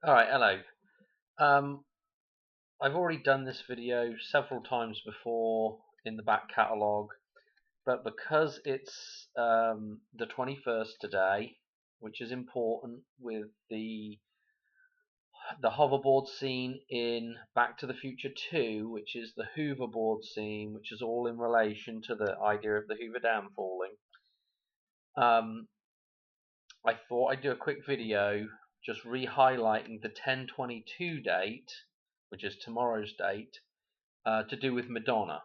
Alright, hello. Um, I've already done this video several times before in the back catalogue, but because it's the 21st today, which is important with the hoverboard scene in Back to the Future 2, which is the hoverboard scene, which is all in relation to the idea of the Hoover Dam falling. Um, I thought I'd do a quick video just re-highlighting the 10/22 date, which is tomorrow's date, to do with Madonna,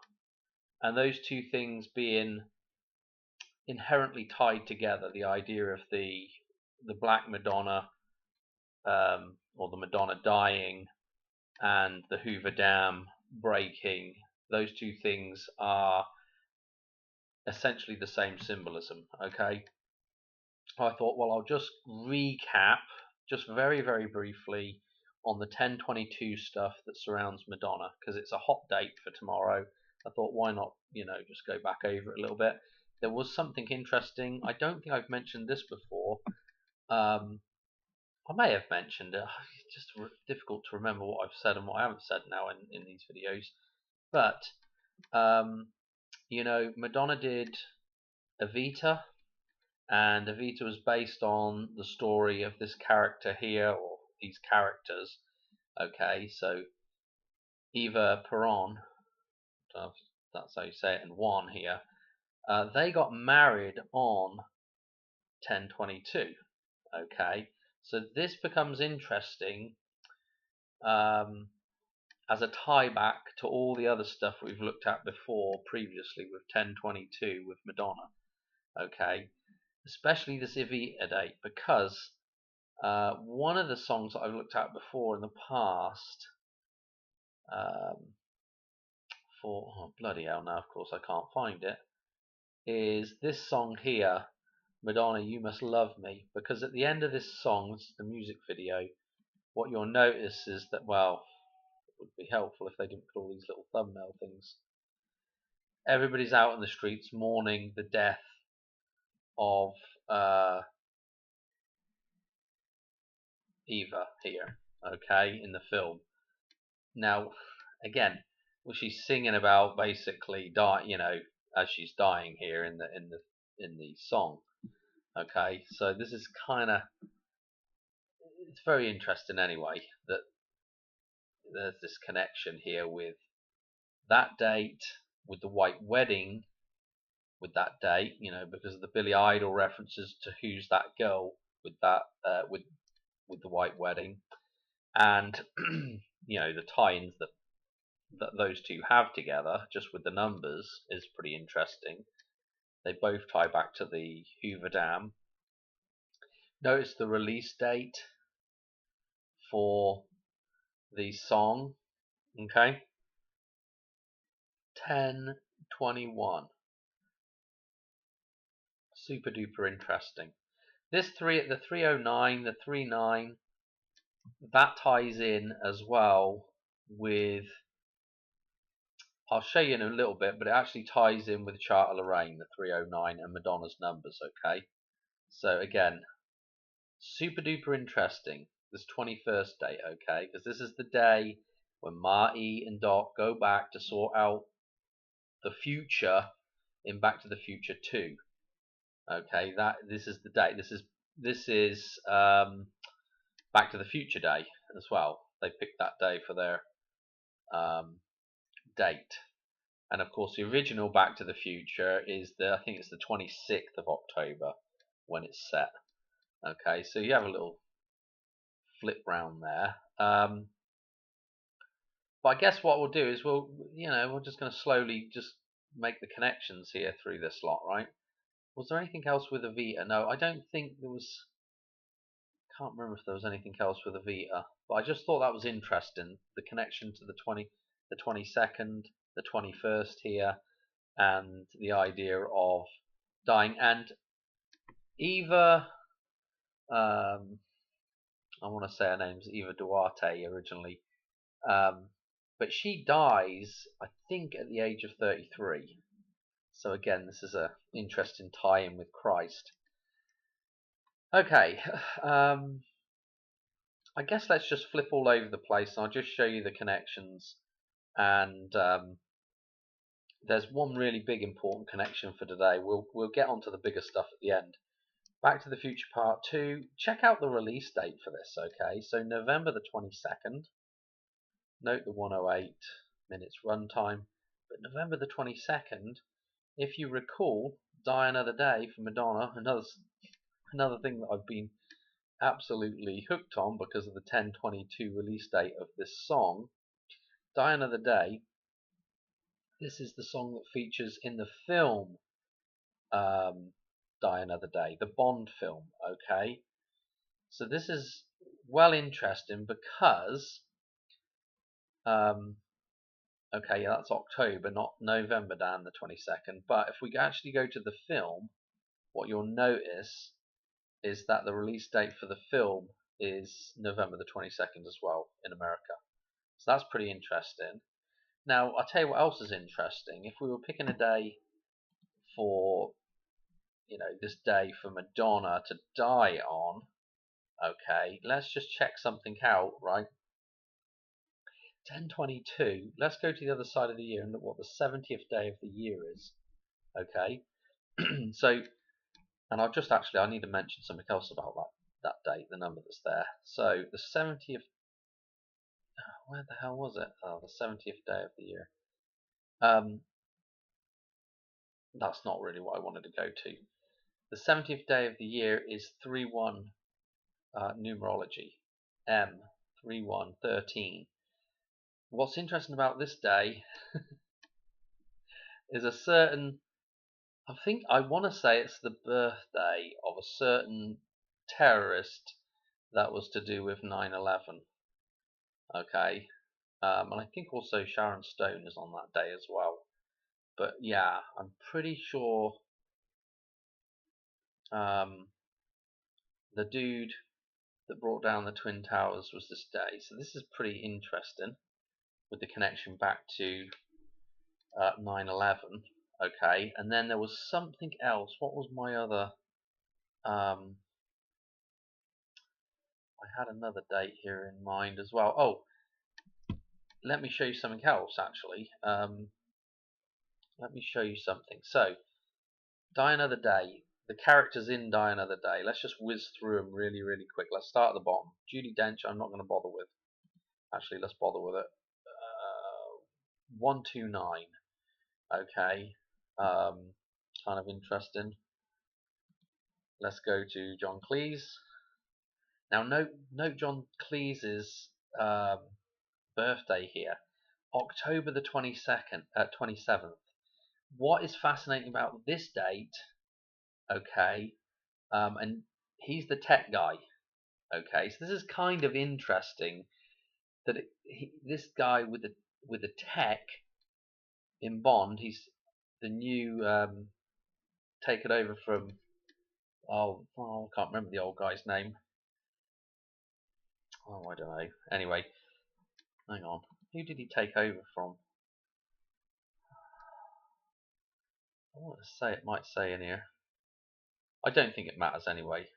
and those two things being inherently tied together. The idea of the Black Madonna, or the Madonna dying, and the Hoover Dam breaking. Those two things are essentially the same symbolism. Okay, I thought, well, I'll just recap, just very, very briefly, on the 10/22 stuff that surrounds Madonna, because it's a hot date for tomorrow. I thought, why not, just go back over it a little bit. There was something interesting. I don't think I've mentioned this before. I may have mentioned it. It's just difficult to remember what I've said and what I haven't said now in these videos. But, Madonna did Evita, and Evita was based on the story of this character here, or these characters. Okay, so Eva Peron, that's how you say it, and Juan here, they got married on 10/22. Okay, so this becomes interesting as a tie back to all the other stuff we've looked at before previously with 10/22 with Madonna. Okay, especially this Evita date, because one of the songs that I've looked at before in the past, bloody hell, now of course I can't find it, is this song here, Madonna, You Must Love Me, because at the end of this song, this is the music video, what you'll notice is that, well, it would be helpful if they didn't put all these little thumbnail things. Everybody's out in the streets mourning the death of Eva here, okay, in the film. Now, again, well, she's singing about basically as she's dying here in the song. Okay, so this is it's very interesting anyway that there's this connection here with that date, with the white wedding, with that date, because of the Billy Idol references to Who's That Girl, with that with the white wedding, and the tie-ins that those two have together, just with the numbers, is pretty interesting. They both tie back to the Hoover Dam. Notice the release date for the song, okay? 10/21. Super duper interesting. The 309, the 39, that ties in as well with, I'll show you in a little bit, but it actually ties in with Charter Lorraine, the 309, and Madonna's numbers, okay? So again, super duper interesting, this 21st date, okay? Because this is the day when Marty and Doc go back to sort out the future in Back to the Future 2. Okay, this is the date. This is Back to the Future Day as well. They picked that day for their date. And of course, the original Back to the Future is I think it's the 26th of October when it's set. Okay, so you have a little flip round there. But I guess what we'll do is we're just going to slowly just make the connections here through this lot, right? Was there anything else with Evita? No, I don't think there was. Can't remember if there was anything else with Evita, but I just thought that was interesting. The connection to the 22nd, the 21st here, and the idea of dying. And Eva, I want to say her name's Eva Duarte originally, but she dies, I think, at the age of 33. So again, this is an interesting tie-in with Christ. Okay, I guess let's just flip all over the place, and I'll just show you the connections. And there's one really big important connection for today. We'll get onto the bigger stuff at the end. Back to the Future Part 2. Check out the release date for this, okay? So November the 22nd. Note the 108 minutes runtime. But November the 22nd, if you recall, Die Another Day for Madonna, another thing that I've been absolutely hooked on because of the 10/22 release date of this song. Die Another Day, this is the song that features in the film Die Another Day, the Bond film, okay? So this is well interesting because, okay, yeah, that's October, not November, Dan, the 22nd. But if we actually go to the film, what you'll notice is that the release date for the film is November the 22nd as well in America. So that's pretty interesting. Now, I'll tell you what else is interesting. If we were picking a day for, this day for Madonna to die on, okay, let's just check something out, right? 10/22, let's go to the other side of the year and look what the 70th day of the year is, okay? So, and I need to mention something else about that date, the number that's there. So, the 70th, where the hell was it? Oh, the 70th day of the year. That's not really what I wanted to go to. The 70th day of the year is 3-1 numerology, M, 3-1-13. What's interesting about this day is a certain, I want to say it's the birthday of a certain terrorist that was to do with 9/11. Okay, and I think also Sharon Stone is on that day as well. But yeah, I'm pretty sure the dude that brought down the Twin Towers was this day. So this is pretty interesting with the connection back to 9/11. Okay, and then there was something else. What was my other? I had another date here in mind as well. Oh, let me show you something else actually. Let me show you something. So, Die Another Day. The characters in Die Another Day. Let's just whiz through them really, really quick. Let's start at the bottom. Judi Dench, I'm not going to bother with. Actually, let's bother with it. 129. Okay. Kind of interesting. Let's go to John Cleese. Now, note John Cleese's birthday here, October the 27th. What is fascinating about this date? Okay, and he's the tech guy. Okay, so this is kind of interesting that this guy with the tech in Bond, he's the new taken over from I can't remember the old guy's name. Oh, I don't know. Anyway, hang on. Who did he take over from? I want to say it might say in here. I don't think it matters anyway.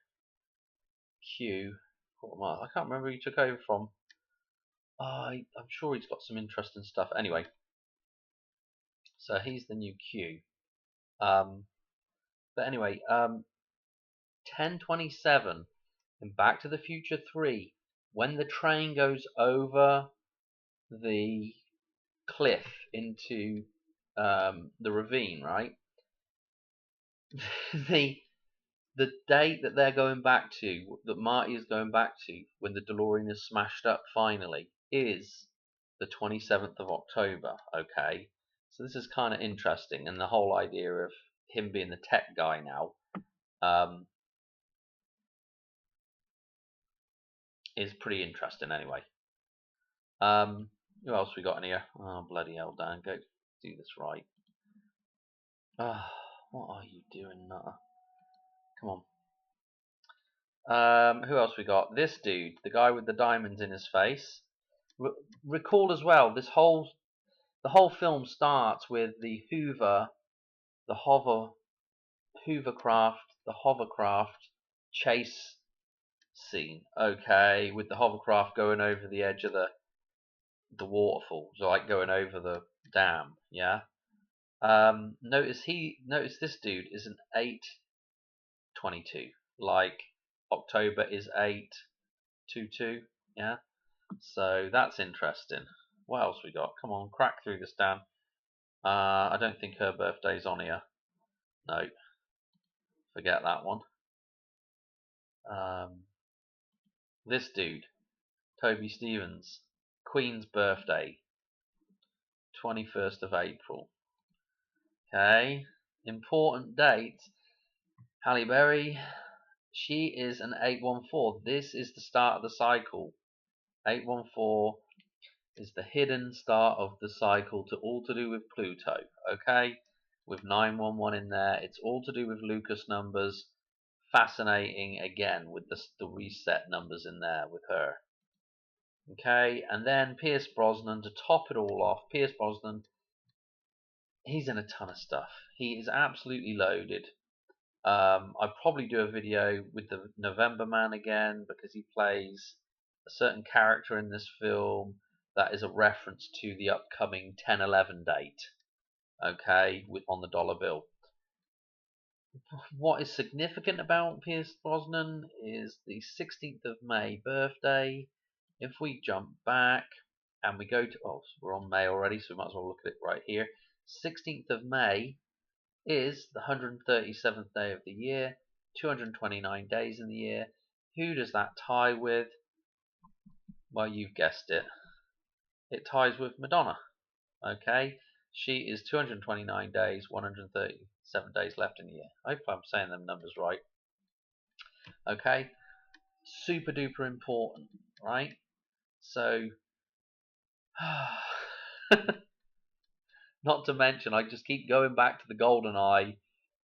Q. I can't remember who he took over from. I'm sure he's got some interesting stuff. Anyway, so he's the new Q. But anyway, 10/27 in Back to the Future 3, when the train goes over the cliff into the ravine, right? the date that they're going back to, that Marty is going back to, when the DeLorean is smashed up finally, is the 27th of October. Okay, so this is kind of interesting, and the whole idea of him being the tech guy now is pretty interesting. Anyway, who else we got in here? Oh, bloody hell, Dan, go do this right. What are you doing, Nutter? Come on. Who else we got? This dude, the guy with the diamonds in his face. Recall as well, the whole film starts with the hovercraft chase scene. Okay, with the hovercraft going over the edge of the waterfall, so like going over the dam. Yeah. Notice this dude is an 822. Like October is 822. Yeah. So that's interesting. What else we got? Come on, crack through this, Dan. I don't think her birthday's on here. No, forget that one. This dude, Toby Stevens, Queen's birthday, 21st of April. Okay, important date. Halle Berry, she is an 814. This is the start of the cycle. 814 is the hidden start of the cycle, to all to do with Pluto. Okay, with 911 in there, it's all to do with Lucas numbers. Fascinating again with the reset numbers in there with her. Okay, and then Pierce Brosnan to top it all off. Pierce Brosnan, he's in a ton of stuff. He is absolutely loaded. I'd probably do a video with the November Man again, because he plays a certain character in this film that is a reference to the upcoming 10/11 date. Okay, on the dollar bill. What is significant about Pierce Brosnan is the 16th of May birthday. If we jump back and we go to, oh, we're on May already, so we might as well look at it right here. 16th of May is the 137th day of the year, 229 days in the year. Who does that tie with? Well, you've guessed it. It ties with Madonna. Okay, she is 229 days, 137 days left in the year. I hope I'm saying them numbers right. Okay, super duper important, right? So, not to mention, I just keep going back to the Golden Eye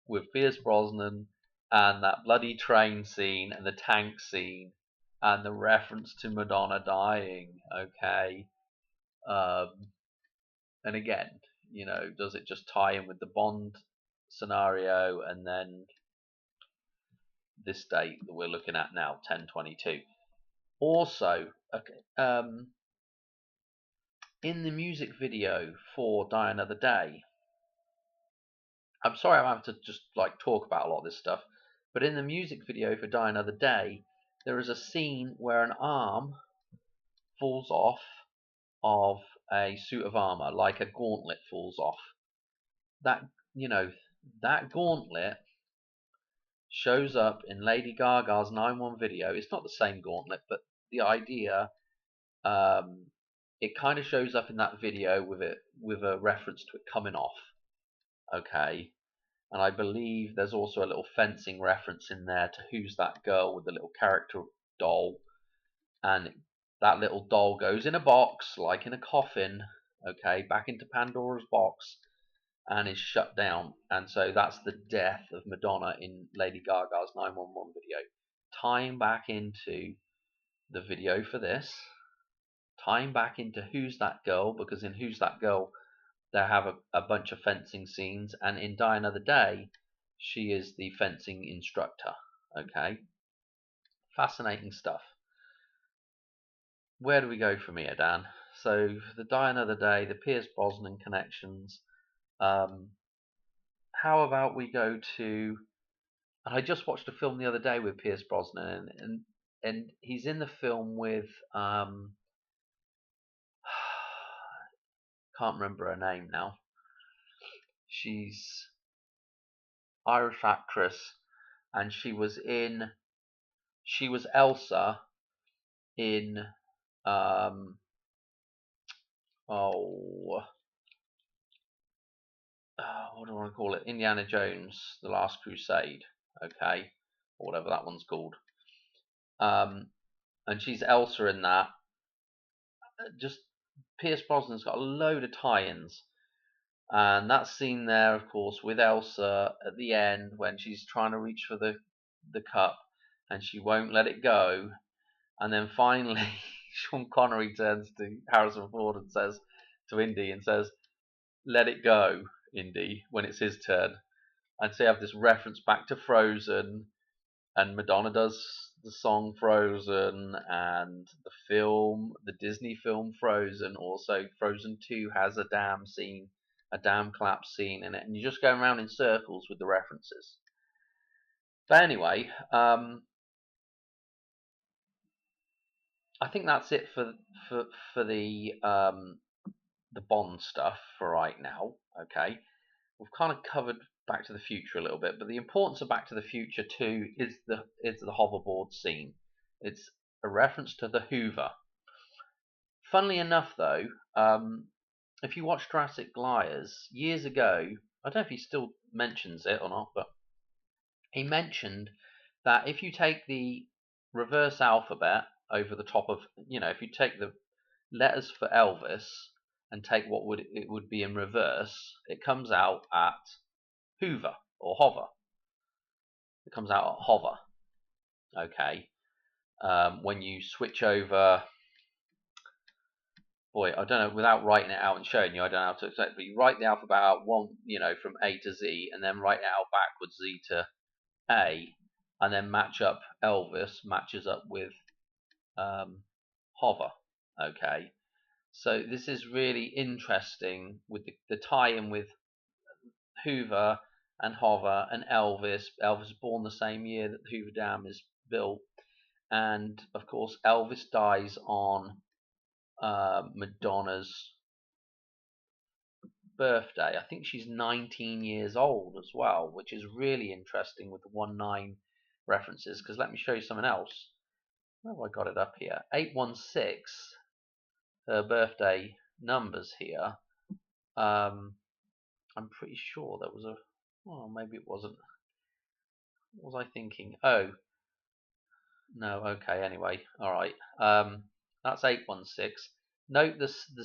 with Pierce Brosnan and that bloody train scene and the tank scene and the reference to Madonna dying. Okay, and again, does it just tie in with the Bond scenario and then this date that we're looking at now, 10/22? Also, okay, in the music video for Die Another Day, I'm sorry I'm having to just like talk about a lot of this stuff, but in the music video for Die Another Day, there is a scene where an arm falls off of a suit of armor, like a gauntlet falls off. That, that gauntlet shows up in Lady Gaga's 911 video. It's not the same gauntlet, but the idea, it kind of shows up in that video with a reference to it coming off. Okay, and I believe there's also a little fencing reference in there to Who's That Girl with the little character doll, and that little doll goes in a box, like in a coffin, okay, back into Pandora's box, and is shut down. And so that's the death of Madonna in Lady Gaga's 911 video, tying back into the video for this, tying back into Who's That Girl, because in Who's That Girl they have a bunch of fencing scenes, and in Die Another Day she is the fencing instructor. Okay, fascinating stuff. Where do we go from here, Dan? So the Die Another Day, the Pierce Brosnan connections. How about we go to? And I just watched a film the other day with Pierce Brosnan, and he's in the film with can't remember her name now. She's Irish actress, and she was Elsa in what do I want to call it? Indiana Jones, The Last Crusade, okay, or whatever that one's called. And she's Elsa in that. Just Pierce Brosnan's got a load of tie-ins, and that scene there, of course, with Elsa at the end when she's trying to reach for the cup and she won't let it go, and then finally Sean Connery turns to Harrison Ford and says to Indy and says, "Let it go, Indy," when it's his turn. And so you have this reference back to Frozen, and Madonna does the song Frozen and the film, the Disney film Frozen. Also, Frozen 2 has a dam scene, a dam collapse scene in it, and you're just going around in circles with the references. But anyway, I think that's it for the Bond stuff for right now. Okay, we've kind of covered Back to the Future a little bit, but the importance of Back to the Future 2 is the hoverboard scene. It's a reference to the Hoover. Funnily enough, though, if you watch Jurassic Gliders years ago, I don't know if he still mentions it or not, but he mentioned that if you take the reverse alphabet over the top of, if you take the letters for Elvis and take what it would be in reverse, it comes out at Hoover or Hover. It comes out at Hover. Okay. When you switch over, boy, I don't know, without writing it out and showing you, I don't know how to explain it, but you write the alphabet out from A to Z, and then write it out backwards, Z to A, and then match up Elvis, matches up with Hover. Okay. So this is really interesting with the tie-in with Hoover and Hover and Elvis. Elvis was born the same year that the Hoover Dam is built, and of course Elvis dies on Madonna's birthday. I think she's 19 years old as well, which is really interesting with the 1-9 references. Because let me show you something else. Where have I got it up here? 816. Her birthday numbers here. I'm pretty sure there was a. Oh, maybe it wasn't. What was I thinking? Oh, no. Okay. Anyway, all right. That's 816. Note this: the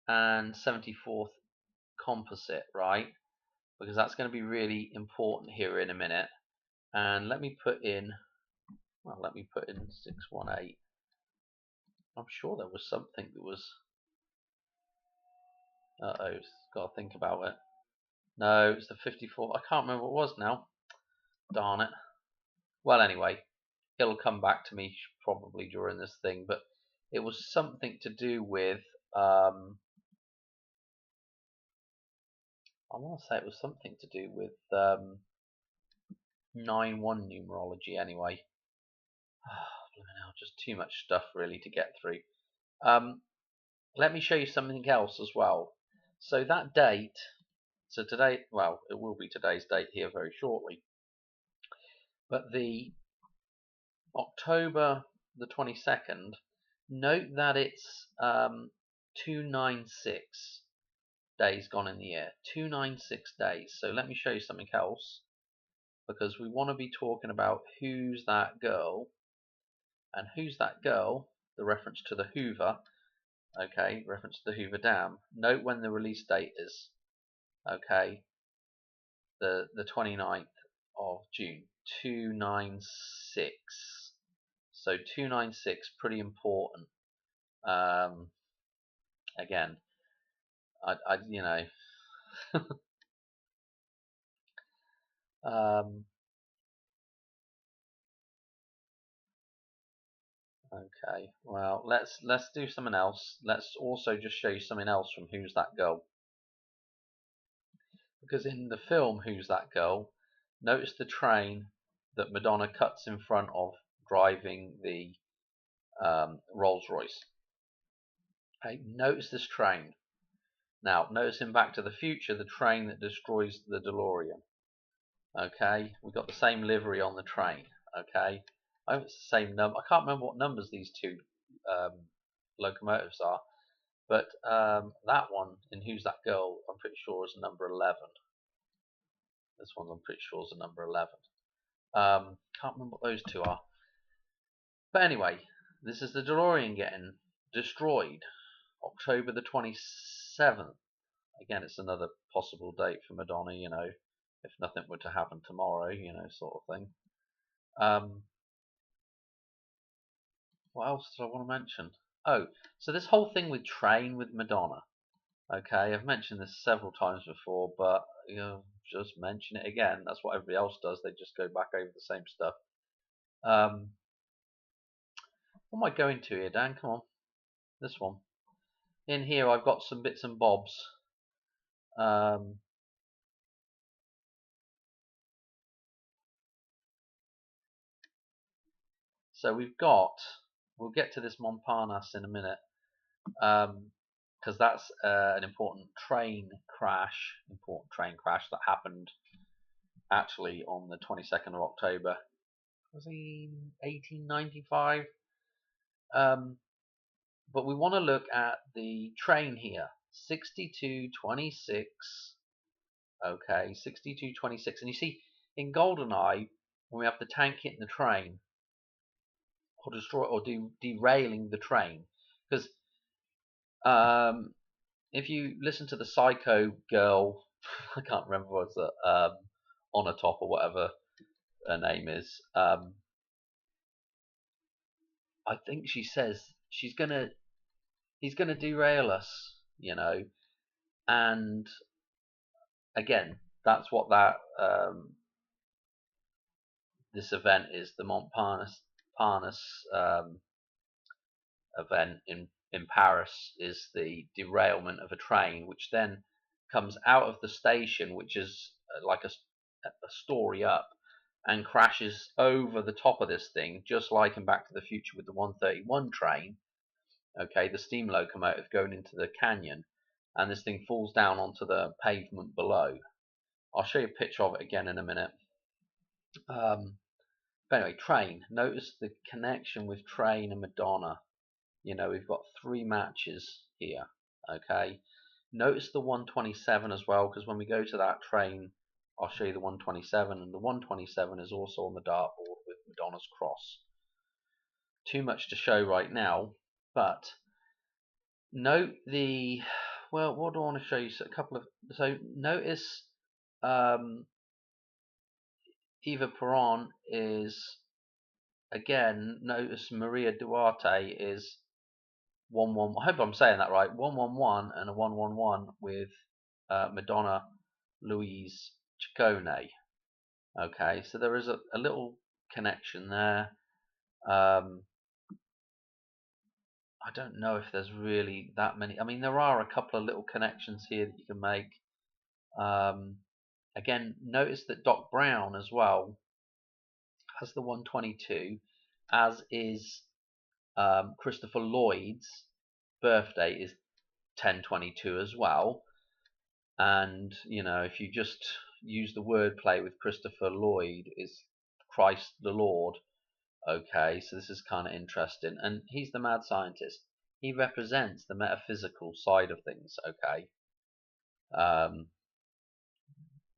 674th composite, right? Because that's going to be really important here in a minute. And let me put in 618. I'm sure there was something that was. Got to think about it. No, it's the 54. I can't remember what it was now. Darn it. Well, anyway, it'll come back to me probably during this thing, but it was something to do with. I want to say it was something to do with 9-1 numerology. Anyway, just too much stuff really to get through. Let me show you something else as well. So that date. So today, well, it will be today's date here very shortly. But the October the 22nd, note that it's 296 days gone in the year. 296 days. So let me show you something else, because we want to be talking about Who's That Girl, and Who's That Girl, the reference to the Hoover, okay, reference to the Hoover Dam. Note when the release date is, okay, the 29th of June, 296. So 296, pretty important. Again, I you know, okay. Well, let's do something else. Let's also just show you something else from Who's That Girl? Because in the film Who's That Girl, notice the train that Madonna cuts in front of driving the Rolls Royce. Okay, notice this train. Now, notice in Back to the Future, the train that destroys the DeLorean. Okay, we've got the same livery on the train. Okay, I hope it's the same number. I can't remember what numbers these two locomotives are, but that one in Who's That Girl, I'm pretty sure is number 11. This one I'm pretty sure is a number 11. Can't remember what those two are. But anyway, this is the DeLorean getting destroyed. October the 27th. Again, it's another possible date for Madonna, if nothing were to happen tomorrow, sort of thing. What else did I want to mention? Oh, so this whole thing with train with Madonna. Okay, I've mentioned this several times before, but just mention it again. That's what everybody else does. They just go back over the same stuff. What am I going to here, Dan? Come on, this one. In here, I've got some bits and bobs. So we've got. We'll get to this Montparnasse in a minute, because that's an important train crash. Important train crash that happened actually on the 22nd of October. Was he 1895? But we want to look at the train here, 6226. Okay, 6226. And you see, in GoldenEye, when we have the tank hitting the train, or destroy, or derailing the train, because if you listen to the Psycho girl, I can't remember what's it, on a top or whatever her name is. I think she says he's gonna derail us, and again, that's what that this event is. The Montparnasse event in Paris is the derailment of a train, which then comes out of the station, which is like a story up, and crashes over the top of this thing, just like in Back to the Future with the 131 train. Okay, the steam locomotive going into the canyon, and this thing falls down onto the pavement below. I'll show you a picture of it again in a minute. But anyway, train. Notice the connection with train and Madonna. We've got 3 matches here. Okay. Notice the 127 as well, because when we go to that train, I'll show you the 127, and the 127 is also on the dartboard with Madonna's cross. Too much to show right now, but note the. Well, what do I want to show you? So notice Eva Peron is, again, notice Maria Duarte is 1-1. I hope I'm saying that right. 1-1-1 and a 1-1-1 with Madonna Louise Ciccone. Okay, so there is a little connection there. I don't know if there's really that many. I mean, there are a couple of little connections here that you can make. Again, notice that Doc Brown as well has the 122, as is Christopher Lloyd's birthday is 10/22 as well. And if you just use the wordplay with Christopher Lloyd, is Christ the Lord. Okay, so this is kind of interesting. And he's the mad scientist. He represents the metaphysical side of things, okay?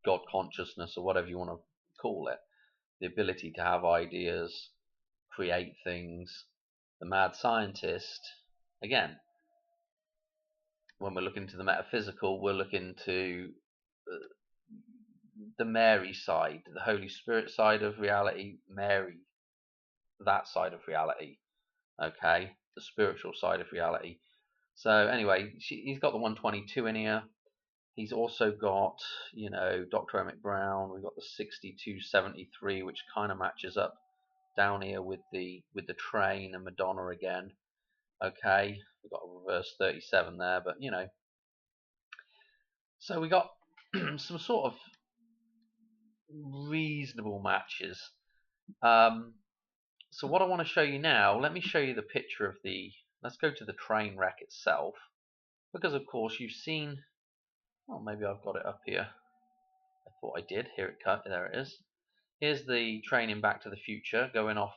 God consciousness, or whatever you want to call it. The ability to have ideas, create things. The mad scientist, again, when we're looking to the metaphysical, we're looking to the Mary side, the Holy Spirit side of reality, Mary, that side of reality, okay, the spiritual side of reality. So anyway, he's got the 122 in here. He's also got, Dr. Emmett Brown. We've got the 6273, which kind of matches up down here with the train and Madonna again. Okay, we've got a reverse 37 there, but so we got some sort of reasonable matches. So what I want to show you now, let me show you the picture of let's go to the train wreck itself, because of course you've seen, well, maybe I've got it up here. I thought I did. Here there it is. Here's the train in Back to the Future going off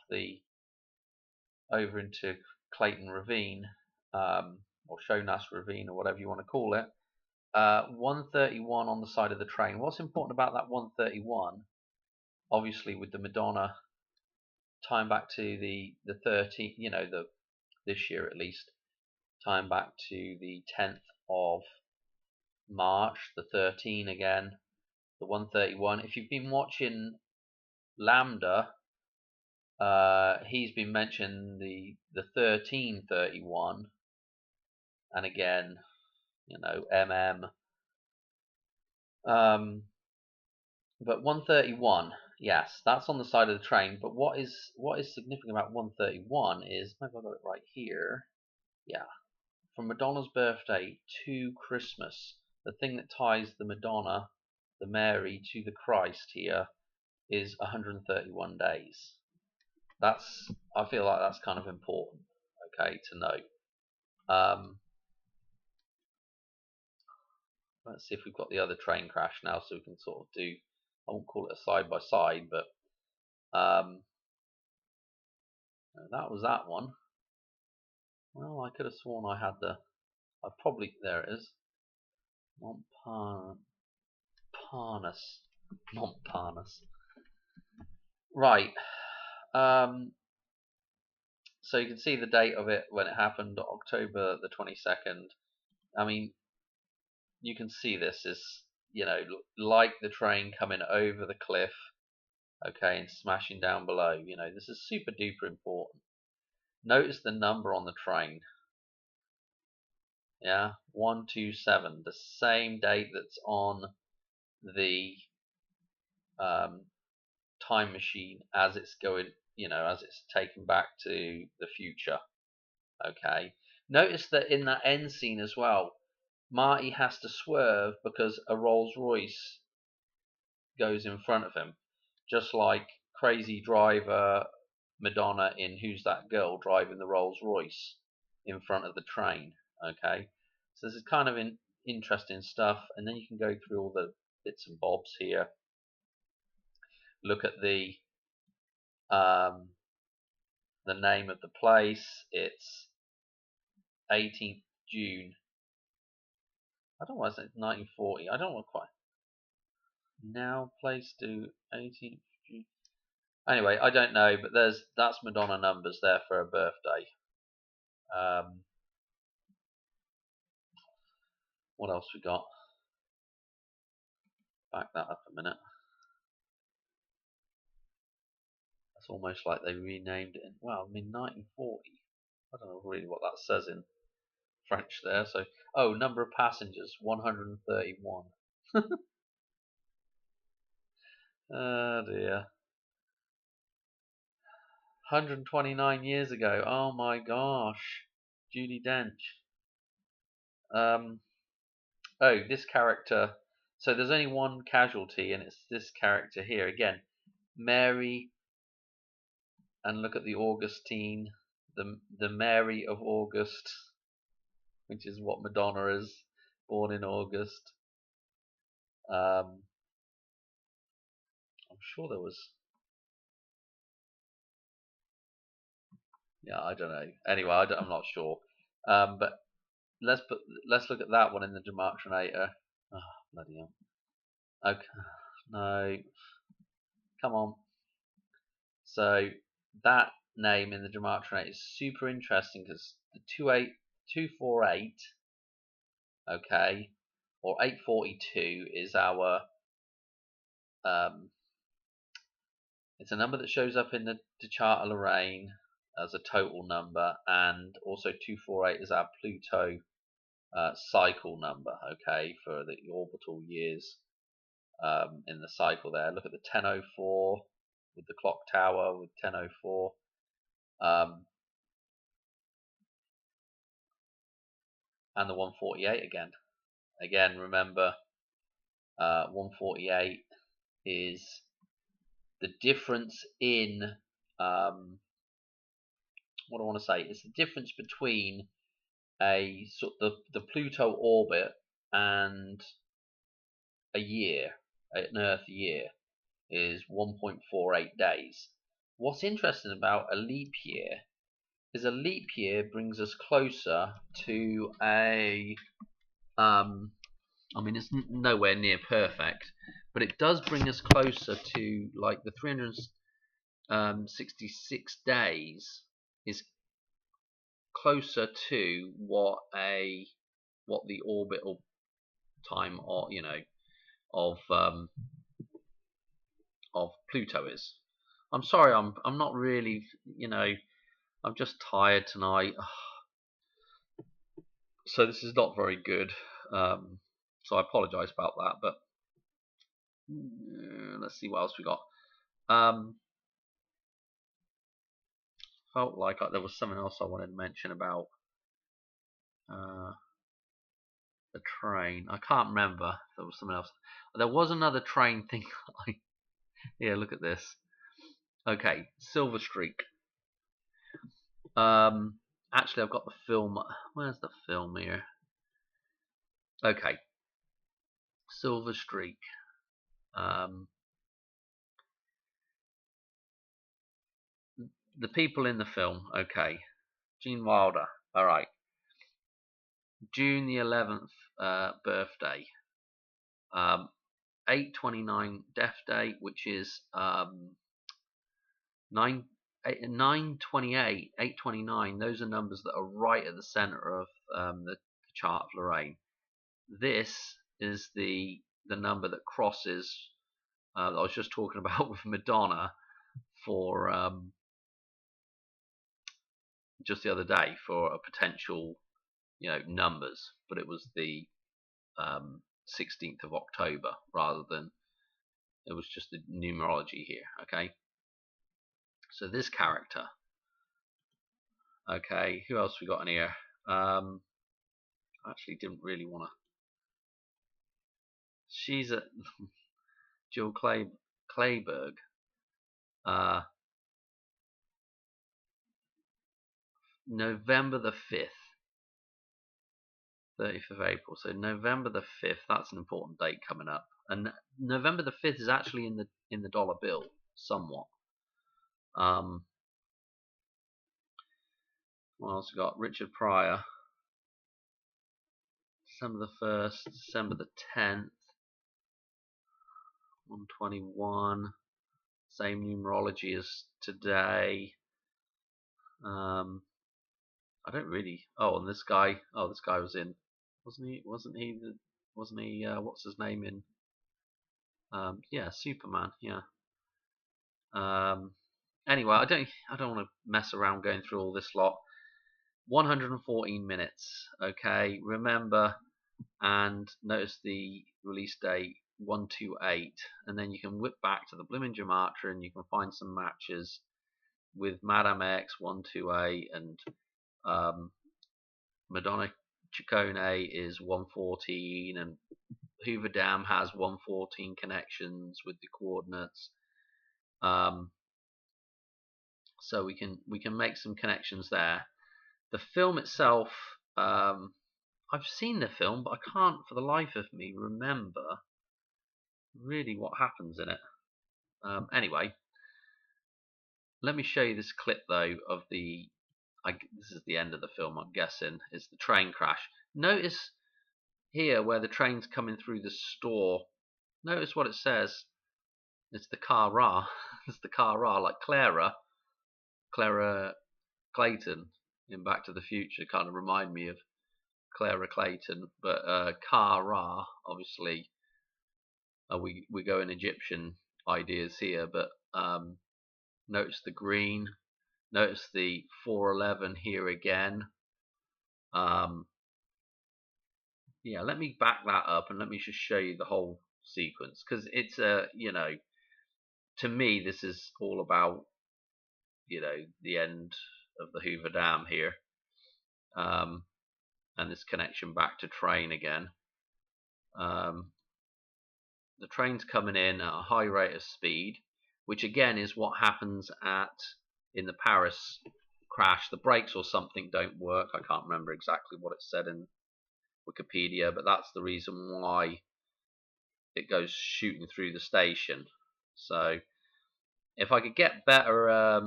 over into Clayton Ravine, or Shonas Ravine, or whatever you want to call it. 131 on the side of the train. What's important about that 131? Obviously, with the Madonna, time back to the 13th, this year at least, time back to the 10th of March, the 13 again, the 131. If you've been watching Lambda, he's been mentioning the 1331, and again, MM. But 131, yes, that's on the side of the train. But what is significant about 131 is, maybe I got it right here. Yeah, from Madonna's birthday to Christmas, the thing that ties the Madonna, the Mary, to the Christ here is 131 days. I feel like that's kind of important, okay, to know. Let's see if we've got the other train crash now, so we can sort of do, I won't call it a side by side, but that was that one. Well, I could have sworn I had there it is. Montparnasse. Montparnasse. Right. So you can see the date of it when it happened, October the 22nd. I mean, you can see this is, like the train coming over the cliff, okay, and smashing down below. This is super duper important. Notice the number on the train. Yeah, 127, the same date that's on the time machine as it's going, as it's taken back to the future. Okay. Notice that in that end scene as well, Marty has to swerve because a Rolls Royce goes in front of him, just like crazy driver Madonna in Who's That Girl driving the Rolls Royce in front of the train. Okay, so this is kind of interesting stuff, and then you can go through all the bits and bobs here. Look at the name of the place. It's 18th June. I don't know why it's 1940. I don't know quite. Now place to 18th June. Anyway, I don't know, but that's Madonna numbers there for her birthday. What else we got? Back that up a minute. It's almost like they renamed it. Well, I mean 1940. I don't know really what that says in French there. So, number of passengers 131. Oh dear. 129 years ago. Oh my gosh. Judi Dench. This character. So there's only one casualty, and it's this character here again, Mary. And look at the Augustine, the Mary of August, which is what Madonna is, born in August. I'm sure there was. Yeah, I don't know. Anyway, I'm not sure. But let's look at that one in the Demartrinator. Oh, bloody hell. Okay, no, come on. So that name in the Demartrinator is super interesting because the 248, okay, or 842 is our it's a number that shows up in the chart of Lorraine as a total number, and also 248 is our Pluto cycle number, okay, for the orbital years in the cycle there. Look at the 1004 with the clock tower with 1004. And the 148 again. Again, remember, 148 is the difference in what I want to say. It's the difference between a sort of the Pluto orbit and a year, an Earth year, is 1.48 days. What's interesting about a leap year is a leap year brings us closer to a I mean, it's nowhere near perfect, but it does bring us closer to, like, the 366 days is closer to what the orbital time, or of Pluto is. I'm sorry, I'm not really, I'm just tired tonight. So this is not very good. So I apologise about that, but let's see what else we got. Felt like there was something else I wanted to mention about the train. I can't remember if there was something else. There was another train thing. Yeah, look at this. Okay, Silver Streak. Actually, I've got the film. Where's the film here? Okay, Silver Streak. The people in the film. Okay, Gene Wilder. All right, June the 11th birthday. 8/29 death date, which is 9/28, 8/29. Those are numbers that are right at the center of the chart of Lorraine. This is the number that crosses. I was just talking about with Madonna for just the other day for a potential, numbers, but it was the 16th of October rather than it was just the numerology here. Okay, so this character. Okay, who else we got in here? I actually didn't really want to. She's a Jill Clayburgh. November the 5th. 30th of April. So November the 5th, that's an important date coming up. And November the 5th is actually in the dollar bill somewhat. What else we got? Richard Pryor. December the 1st, December the 10th. 121. Same numerology as today. I don't really. Oh, and this guy. Oh, this guy was in. Wasn't he? Wasn't he? Wasn't he? What's his name in? Yeah, Superman. Yeah. Anyway, I don't want to mess around going through all this lot. 114 minutes. Okay, remember and notice the release date 128, and then you can whip back to the Blooming Gematria and you can find some matches with Madame X 128 and Madonna Ciccone is 114, and Hoover Dam has 114 connections with the coordinates. So we can make some connections there. The film itself, I've seen the film, but I can't for the life of me remember really what happens in it. Anyway, let me show you this clip though of this is the end of the film, I'm guessing. It's the train crash. Notice here where the train's coming through the store. Notice what it says. It's the car Ra. It's the car Ra, like Clara Clayton in Back to the Future kind of remind me of Clara Clayton, but Ra, obviously, we go in Egyptian ideas here, but notice the green, notice the 411 here again. Yeah, let me back that up and let me just show you the whole sequence, because it's to me this is all about the end of the Hoover Dam here, and this connection back to train again. The train's coming in at a high rate of speed, which again is what happens in the Paris crash. The brakes or something don't work. I can't remember exactly what it said in Wikipedia, but that's the reason why it goes shooting through the station. So if I could get better,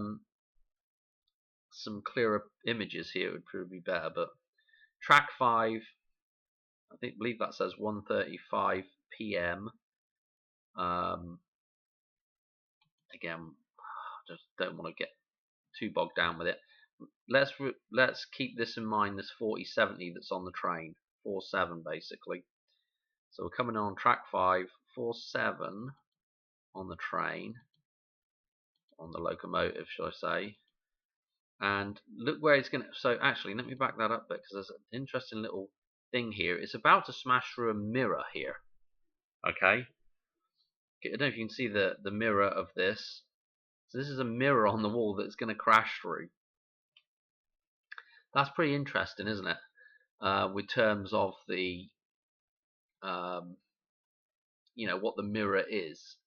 some clearer images here, it would probably be better. But track 5, I believe that says 1:35 p.m. Again, just don't want to get too bogged down with it. Let's keep this in mind. This 4070 that's on the train, 47 basically. So we're coming on track 5, 47 on the train, on the locomotive, shall I say? And look where it's going to. So actually, let me back that up a bit because there's an interesting little thing here. It's about to smash through a mirror here. Okay. I don't know if you can see the mirror of this. So this is a mirror on the wall that's going to crash through. That's pretty interesting, isn't it? With terms of the um, what the mirror is.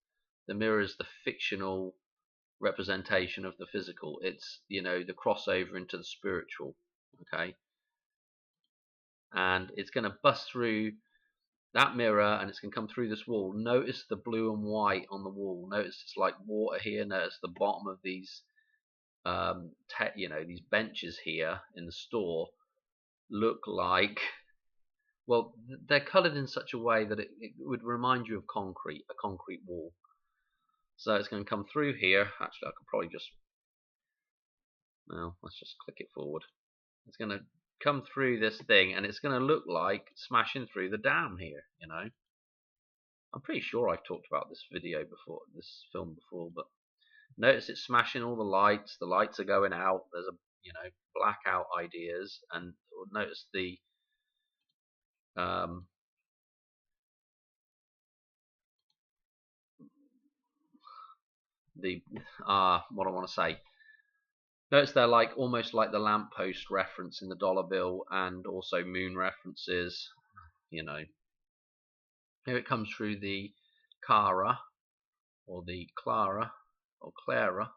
The mirror is the fictional representation of the physical. It's the crossover into the spiritual. Okay, and it's going to bust through that mirror and it's going to come through this wall. Notice the blue and white on the wall. Notice it's like water here. Notice the bottom of these these benches here in the store look like, well, they're colored in such a way that it would remind you of concrete, a concrete wall. So it's going to come through here. Actually, I could probably just, well, let's just click it forward. It's going to come through this thing and it's going to look like smashing through the dam here, I'm pretty sure I've talked about this film before, but notice it's smashing all the lights. The lights are going out. There's blackout ideas, and notice the what I want to say. Notice they're like almost like the lamppost reference in the dollar bill, and also moon references. Here it comes through the Cara, or the Clara, or Clara,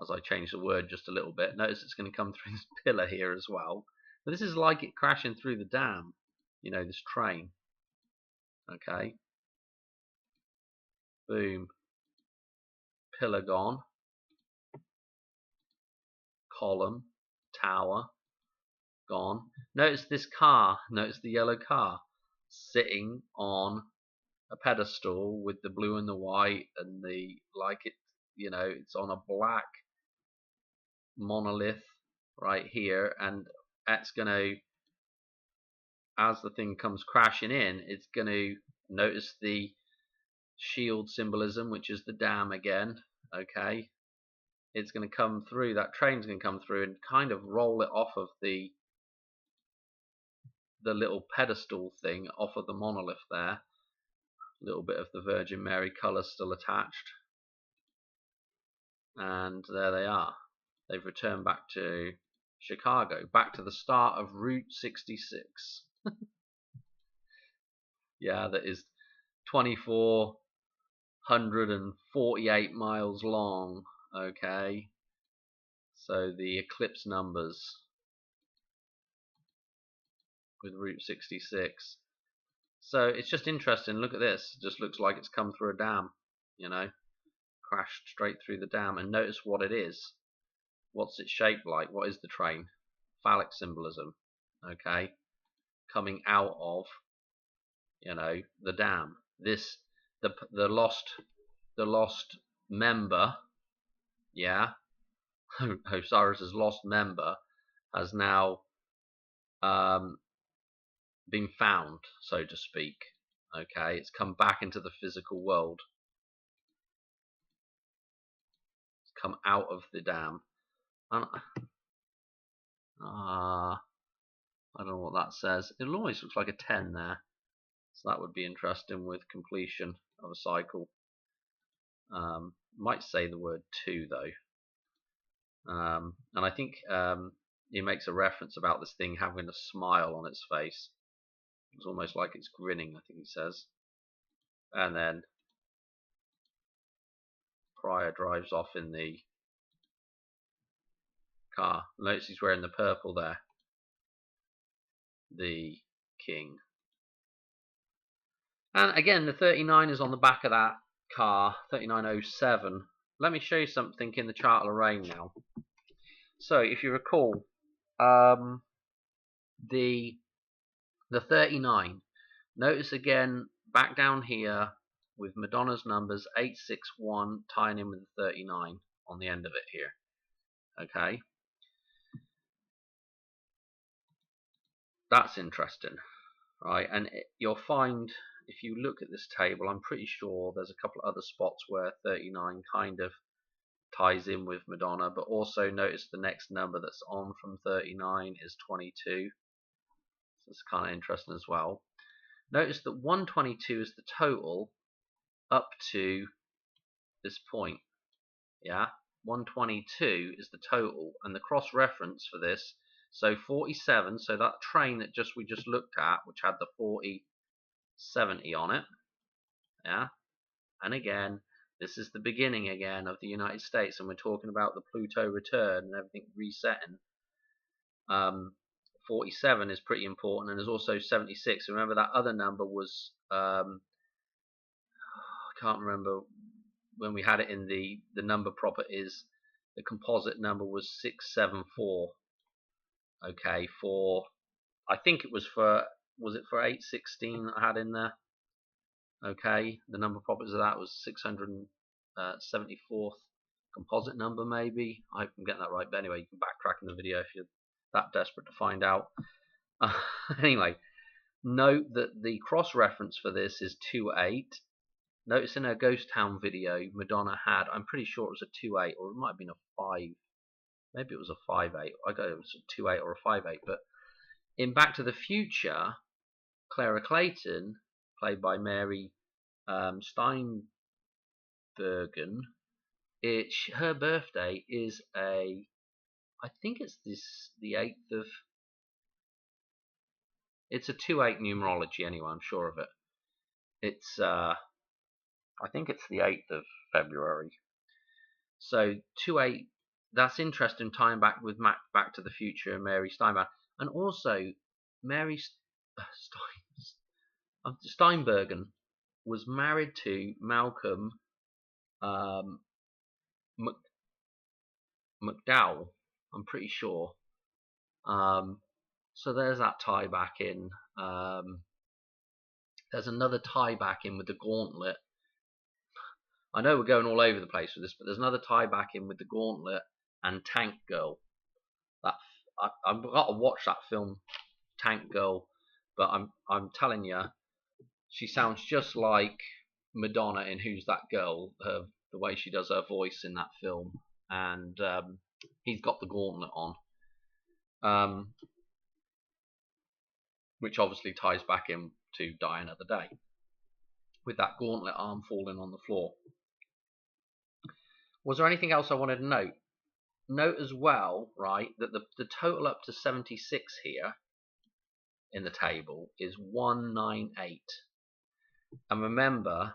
as I change the word just a little bit. Notice it's going to come through this pillar here as well. But this is like it crashing through the dam, this train. Okay. Boom. Pillar gone. Column. Tower. Gone. Notice this car. Notice the yellow car sitting on a pedestal with the blue and the white and it's on a black monolith right here, and that's going to, as the thing comes crashing in, it's going to notice the shield symbolism, which is the dam again. Okay, it's going to come through, that train's going to come through and kind of roll it off of the little pedestal thing, off of the monolith there. A little bit of the Virgin Mary colour still attached, and there they are. They've returned back to Chicago, back to the start of Route 66. Yeah, that is 2,448 miles long. Okay, so the eclipse numbers with Route 66. So it's just interesting. Look at this. It just looks like it's come through a dam, crashed straight through the dam. And notice what it is. What's it shaped like? What is the train? Phallic symbolism. Okay, coming out of the dam. This the lost member. Yeah, Osiris's lost member has now been found, so to speak. Okay, it's come back into the physical world. It's come out of the dam. And I don't know what that says. It always looks like a 10 there, so that would be interesting with completion of a cycle. Might say the word 2 though. And I think he makes a reference about this thing having a smile on its face. It's almost like it's grinning, I think he says. And then Pryor drives off in the car. Notice he's wearing the purple there. The king. And again, the 39 is on the back of that car, 3907. Let me show you something in the chart of Lorraine now. So, if you recall, the 39. Notice again, back down here, with Madonna's numbers 861 tying in with the 39 on the end of it here. Okay, that's interesting, right? And you'll find, if you look at this table, I'm pretty sure there's a couple of other spots where 39 kind of ties in with Madonna, but also notice the next number that's on from 39 is 22. So it's kind of interesting as well. Notice that 122 is the total up to this point. Yeah, 122 is the total, and the cross reference for this. So 47. So that train that we just looked at, which had the 4070 on it. Yeah, and again, this is the beginning again of the United States, and we're talking about the Pluto return and everything resetting. 47 is pretty important, and there's also 76. Remember that other number was I can't remember when we had it in the number properties. The composite number was 674. Okay, for I think it was for, was it for 816 that I had in there? Okay, the number properties of that was 674th composite number, maybe. I hope I'm getting that right, but anyway, you can backtrack in the video if you're that desperate to find out. Anyway, note that the cross reference for this is 28. Notice in her Ghost Town video, Madonna had, I'm pretty sure it was a 28, or it might have been a 5. Maybe it was a 5.8. I got it was a 2.8 or a 5.8. But in Back to the Future, Clara Clayton, played by Mary Steinbergen, her birthday is I think it's the 8th of, it's a 2.8 numerology anyway, I'm sure of it. It's, I think it's the 8th of February. So 2.8, that's interesting, tying back with Back to the Future and Mary Steinbergen. And also, Mary Steinbergen was married to Malcolm McDowell, I'm pretty sure. So there's that tie back in. There's another tie back in with the Gauntlet. I know we're going all over the place with this, but there's another tie back in with the Gauntlet and Tank Girl. I've got to watch that film, Tank Girl, but I'm telling you, she sounds just like Madonna in Who's That Girl? The way she does her voice in that film, and he's got the gauntlet on, which obviously ties back in to Die Another Day, with that gauntlet arm falling on the floor. Was there anything else I wanted to note? Note as well, right, that the total up to 76 here in the table is 198. And remember,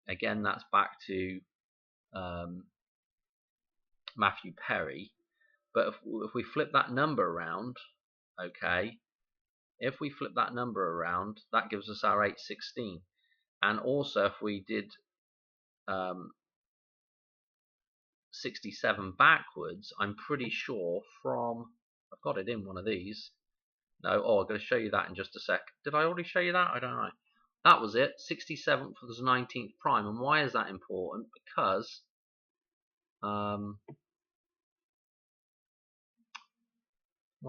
again, that's back to Matthew Perry. But if we flip that number around, okay, if we flip that number around, that gives us our 816. And also, if we did 67 backwards, I'm pretty sure from, I've got it in one of these. No, I'm going to show you that in just a sec. Did I already show you that? I don't know. That was it. 67th was 19th prime. And why is that important? Because well,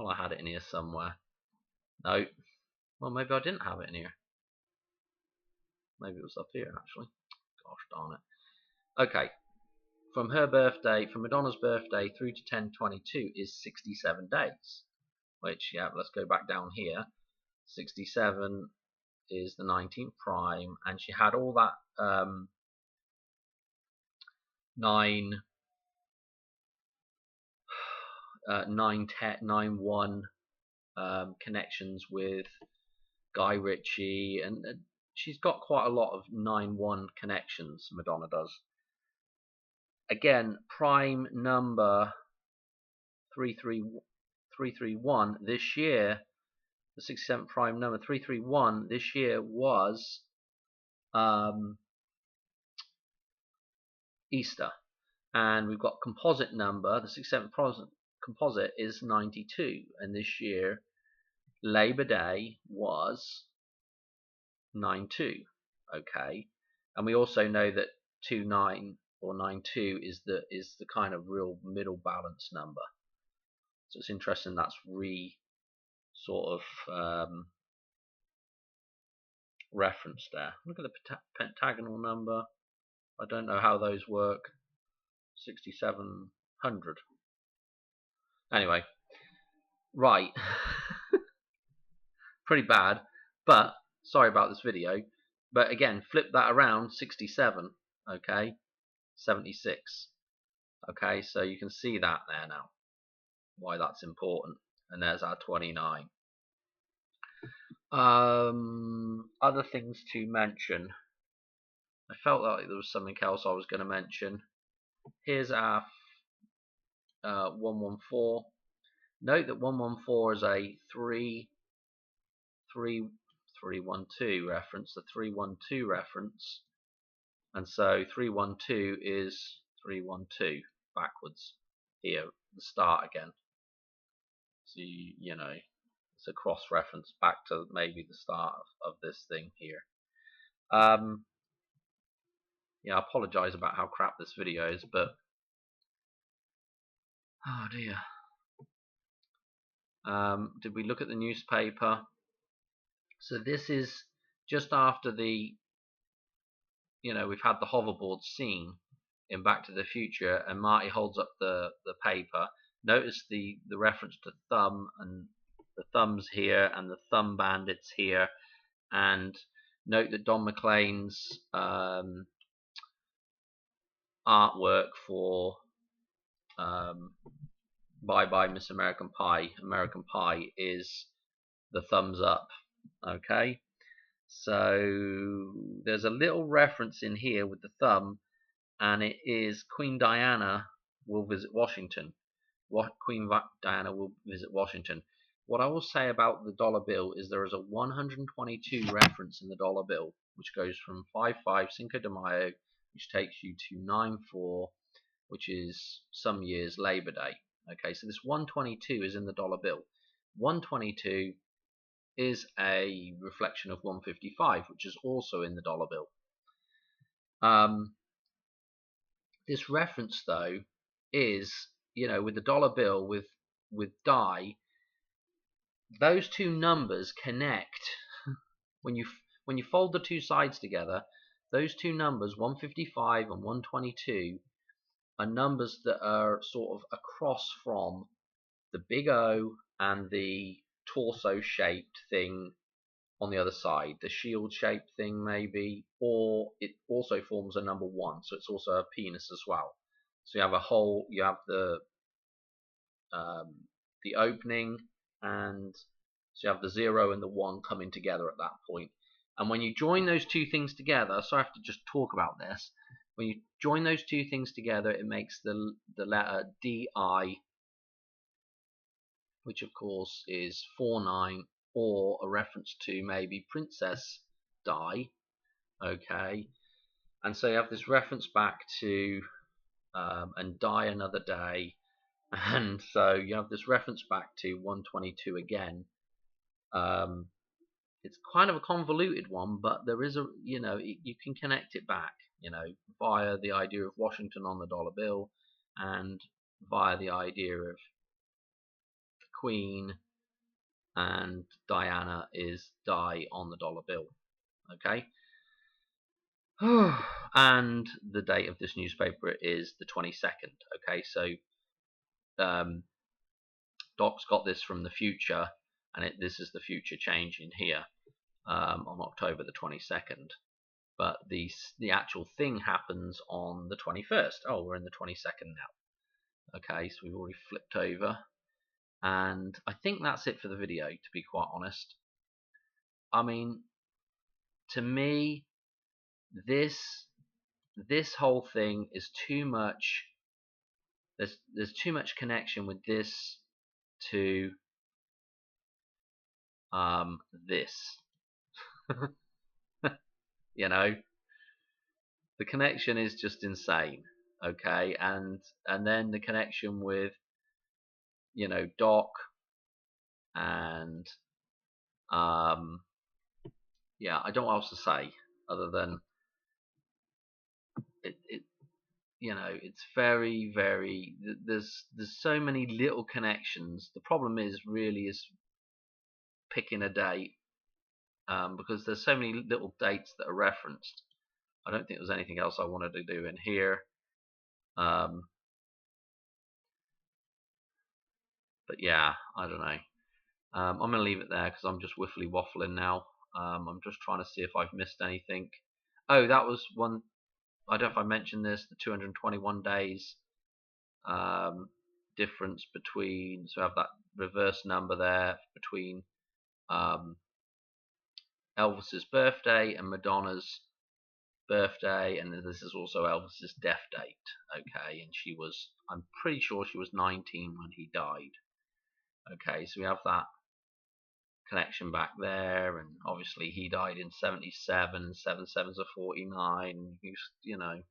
I had it in here somewhere. No. Well, maybe I didn't have it in here. Maybe it was up here, actually. Gosh darn it. Okay. From her birthday, from Madonna's birthday through to 10/22 is 67 days. Which, yeah, let's go back down here. 67 is the 19th prime, and she had all that 9-1 connections with Guy Ritchie, and she's got quite a lot of 9-1 connections, Madonna does. Again, prime number 331 this year, the 67th prime number 331 this year was Easter. And we've got composite number, the 67th composite is 92, and this year Labor Day was 9/2. Okay, and we also know that 29 or 9/2 is the kind of real middle balance number. So it's interesting that's sort of referenced there. Look at the pentagonal number. I don't know how those work. 6700. Anyway, right. Pretty bad, but sorry about this video. But again, flip that around, 67. Okay, 76. Okay, so you can see that there now, why that's important. And there's our 29. Other things to mention. I felt like there was something else I was going to mention. Here's our 114. Note that 114 is a 312 reference, the 312 reference, and so 312 is 312 backwards here, the start again. So you know, it's a cross reference back to maybe the start of this thing here. Yeah, I apologise about how crap this video is, but oh dear. Did we look at the newspaper? So this is just after the, we've had the hoverboard scene in Back to the Future, and Marty holds up the paper. Notice the reference to thumb, and the thumb's here, and the thumb bandits here, and note that Don McLean's artwork for Bye Bye Miss American Pie is the thumbs up. Okay, so there's a little reference in here with the thumb, and it is Queen Diana will visit Washington. Queen Diana will visit Washington. What I will say about the dollar bill is there is a 122 reference in the dollar bill, which goes from 5/5 Cinco de Mayo, which takes you to 9/4, which is some years Labor Day. Okay, so this 122 is in the dollar bill. 122 is a reflection of 155, which is also in the dollar bill. This reference, though, is, with the dollar bill with die, those two numbers connect. when you fold the two sides together, those two numbers, 155 and 122, are numbers that are sort of across from the big O and the torso-shaped thing on the other side, the shield-shaped thing maybe, or it also forms a number 1, so it's also a penis as well. So you have the opening, and so you have the 0 and the 1 coming together at that point. And when you join those two things together, so I have to just talk about this. When you join those two things together, it makes the letter DI, which of course is 49, or a reference to maybe Princess Di. Okay, and so you have this reference back to and Die Another Day, and so you have this reference back to 122 again. It's kind of a convoluted one, but there is you can connect it back, via the idea of Washington on the dollar bill, and via the idea of the Queen, and Diana is Die on the dollar bill. Okay. And the date of this newspaper is the 22nd. Okay, so Doc's got this from the future, and this is the future changing here on October the 22nd. But the actual thing happens on the 21st. Oh, we're in the 22nd now. Okay, so we've already flipped over, and I think that's it for the video, to be quite honest. I mean, to me, this whole thing is too much. There's too much connection with this to this. The connection is just insane. Okay, and then the connection with Doc, and yeah, I don't know what else to say other than it it's very, very, there's so many little connections. The problem is picking a date, because there's so many little dates that are referenced. I don't think there's anything else I wanted to do in here. But yeah, I don't know. I'm going to leave it there because I'm just whiffly waffling now. I'm just trying to see if I've missed anything. Oh, that was one. I don't know if I mentioned this, the 221 days difference between, so we have that reverse number there between um, Elvis's birthday and Madonna's birthday, and this is also Elvis's death date. Okay, and I'm pretty sure she was 19 when he died. Okay, so we have that connection back there, and obviously he died in 77, 77's a 49. You know,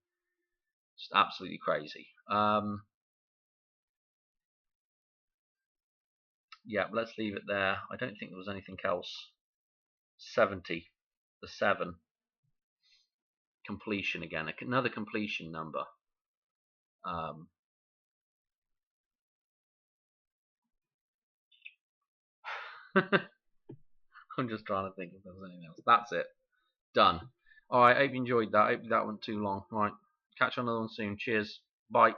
just absolutely crazy. Yeah, let's leave it there. I don't think there was anything else. 70, the 7, completion again, another completion number. Um, I'm just trying to think if there was anything else. That's it. Done. Alright, I hope you enjoyed that. I hope that went too long. Alright, catch you on another one soon. Cheers. Bye.